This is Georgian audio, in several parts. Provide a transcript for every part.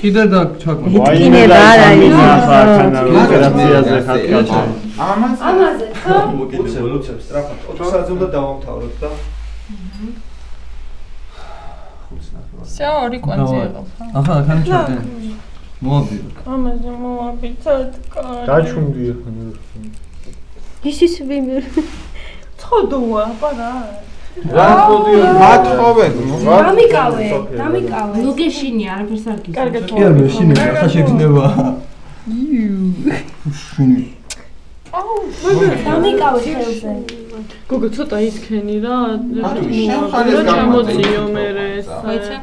კიდე და ჩაკვა. იტკინება არა ის. ოპერაციაზე ხატკაჭა. ამაზე ხო? მოგიდე ლოცებს სწრაფად. 4 საათზე უნდა დავამთავროთ და. Всё, ორი კვანძი იყო. ახლა ხან ჩადე. მოაბირო. ამაზე მოაბიცოთ. დაჩუნდი ახლა. ის ვიმერ. ცხოდოა, პარა. მათხოვენ. დამიკავე. ნუ გეშინი, არაფერს არ გისურვებ. კარგად. კი არ მეშინე, ახლა შეგრძნება. შინი. დამიკავე ხელზე. გოგო ცოტა ისქენი რა. შეხალეს გამოწიო მერე ეს.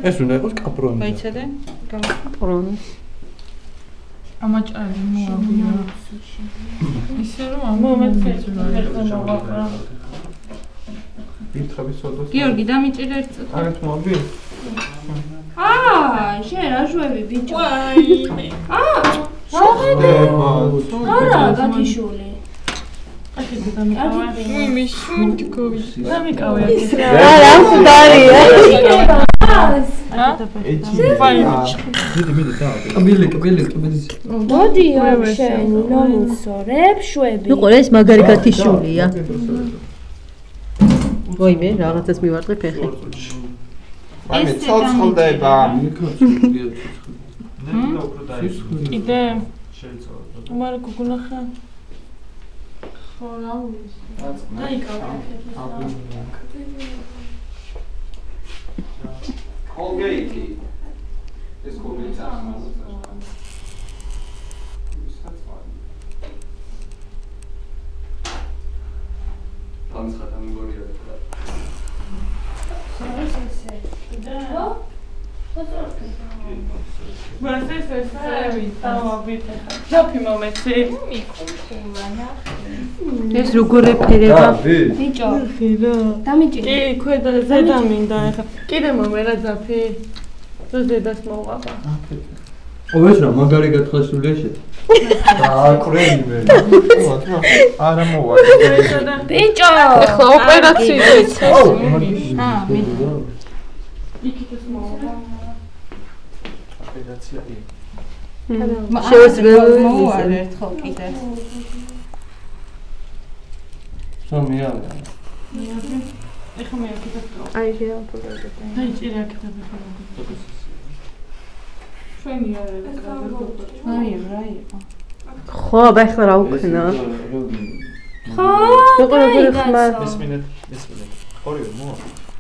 ეს უნდა იყოს კაპრონი. გაიცადე? კაპრონი. ამაჭარი მოაბიო. ისე რომ მომეცეჭო რა. ითხრები სოდოს. გიორგი დამიჭირე ერთ წუთი. არეთ მოაბი. შენ რა შვები ბიჭო? ვაიმე. არა, გათიშული. ახლა დამიკავე. ვიმე შუნტკოვი. დამიკავე. რა მკვდარია. მიდი. მოდი შენ ნომუსორებ შვები. იყო ეს მაგარი გათიშულია. ვაიმე, რაღაცას მივარტყი ფეხი. ვაიმე, ცოცხლდება. კიდე? მარა გოგონახა. ხო რა უის. დაიკავე. კოლგეიტი. ეს კოლგეიტი ახმარებს. განცხადა მეგობრია და. ჯაფი მომეცი. ეს როგორ ეფერება? ბიჭო, ხირო. დამიჭირე. კი, ქვედა ზედა მინდა ახლა. კიდე მომერა ჯაფი. თუ ზედას მოვაბა. ოვეს რა მაგარი გათხაშულია შეთ. დააკვრენი მე. არა მოვა. ბიჭო, ახლა ოპერაციით. მიდი. იქითაც მოვაბა. ოპერაცია კი. შეუძლებელი. მოუარე ერთხელ კიდე. სამია. ეხლა მე აქეთაც გავ. აი შეამფორებდა. დაიჭირე აქეთაც ახლა. ჩვენი არა რა იყო? ხო, აბა ახლა რა უქნა? ხო, როგორ ხმარ? ესმინეთ. ორივე მოვა.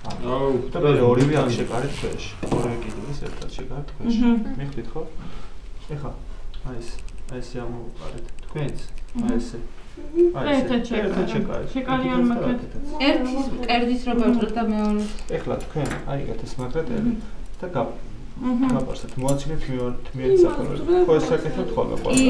აუ, და ორივე აქ შეკარეთ ქვეშ. ორივე კიდეც ერთად შეკარეთ ქვეშ. მიხვდით ხო? ეხა აი ეს ამოვყარეთ. თქვენს? აი ესე. ერთად შეკარეთ. შეკარიან მაგათ. ერთი კერდის რო გავჭრეთ და მეორე. ეხლა თქვენ აიგეთ ეს მაგრატები და გაპარსეთ. მოაცინეთ თმიერი საფოროები. ხო ეს საკითხად ხოლმე კი, ყველა.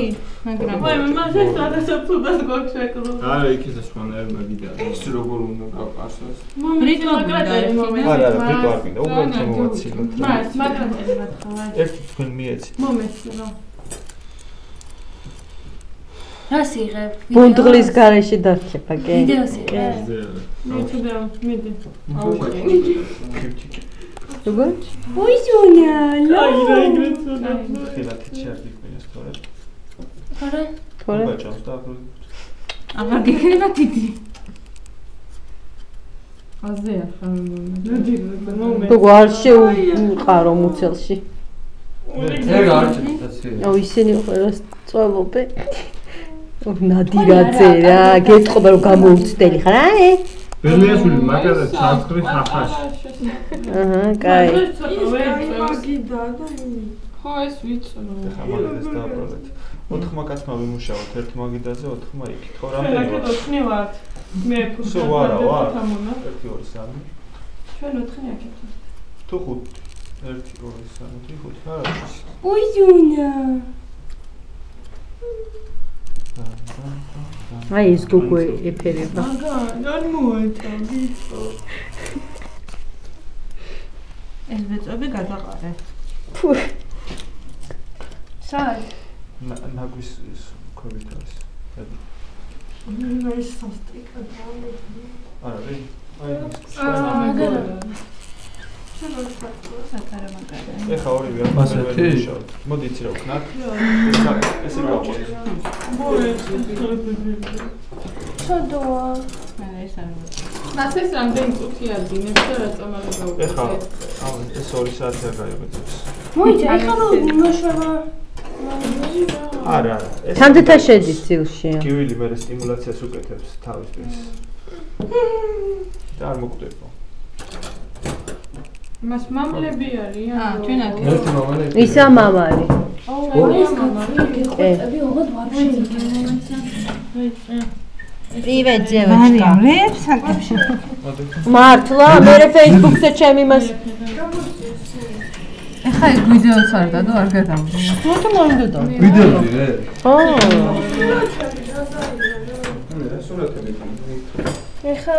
მაგრამ ვაიმე, მას ეს ადასაფუდას გვაქვს შეკრო. არა, იქითაც მანერმა გიდა. ეს როგორ უნდა გავყარსოს? მომიტო მაგრატები მომეცი. არა, ბიტო არ მინდა. უბრალოდ შემოვაცილოთ. მას მაგრატები მათქვა. ერთი თქვენ მიეცით. მომეცი რა. რას იღებ? ბუნდღლის გარეშე დარჩება, კი? ვიდეოს იღებ. მიჩუდეო, მიდი. როგორ? უიზუნა, აი რა იგრეცუდა. ხილათი ჩარდი ქვენას თორე. ხარა? თორე. ბაჭავს და აღარ გიქნება დიდი. აზე ახლა მომეცი. თუ არ შეუყარო მუცელში. ეგ არ ჩეთასი. აუ ისინი ყველას წვავობენ. ნადირაძე რა, გეტყობა რომ გამოუცდელი ხარ, აი? ბერლიასული მაგარა ჩაცხრით ახაში. აჰა, კაი. ხო ეს ვიცრო. ეხლა მაგას დააბრალეთ. 4 მაგაცმა ვიმუშაოთ, ერთ მაგიდაზე 4 მა იქით. ხო რა რამდენი მე კეთო ვართ. მე ფუსკა. სულ არა ვარ. თამონა. 1 2 3. ჩვენ 4 აქეთ. თუ 5 1 2 3 5 არა. უიზუნა. აი ეს გოგო ეფერება. არ მოეწოდი. ეს ბეწვები გადაყარე. ფუ. სად? ნაგვის ქვევით არის. ეს სასტიკა დავიწყე. არა, აი მაგარა. საწარე მაგარი. ეხა ორივე ასეთი? მოდი იცი რა ვქნათ. ესე გავყვეთ. ცოდოა. ეს არ ნაცეს რამდენი წუთი აძინებს და რა წამალი ეხა გავუკეთე. ეს 2 საათია გაიღვიძებს. მოიცა, ეხლა რომ იმოშვა. არა, ეს თანდათა შედის ცილში. გივილი მე სტიმულაციას უკეთებს თავისთვის. და არ მოკვდება. მას მამლები არიან. ჩვენ აქ ერთი მამალი. ისა მამალი. ეს გეხვეწები ოღონდ ვაფშე Привет, девочка. მარიამ რეებს საკითხი. მართლა, მე Facebook-ზე ჩემი მას. ეხა ეს ვიდეოც არ დადო, არ გადავიდა. მოდი მომდოდა. ვიდეოები რე? ო, სურათები. ეხლა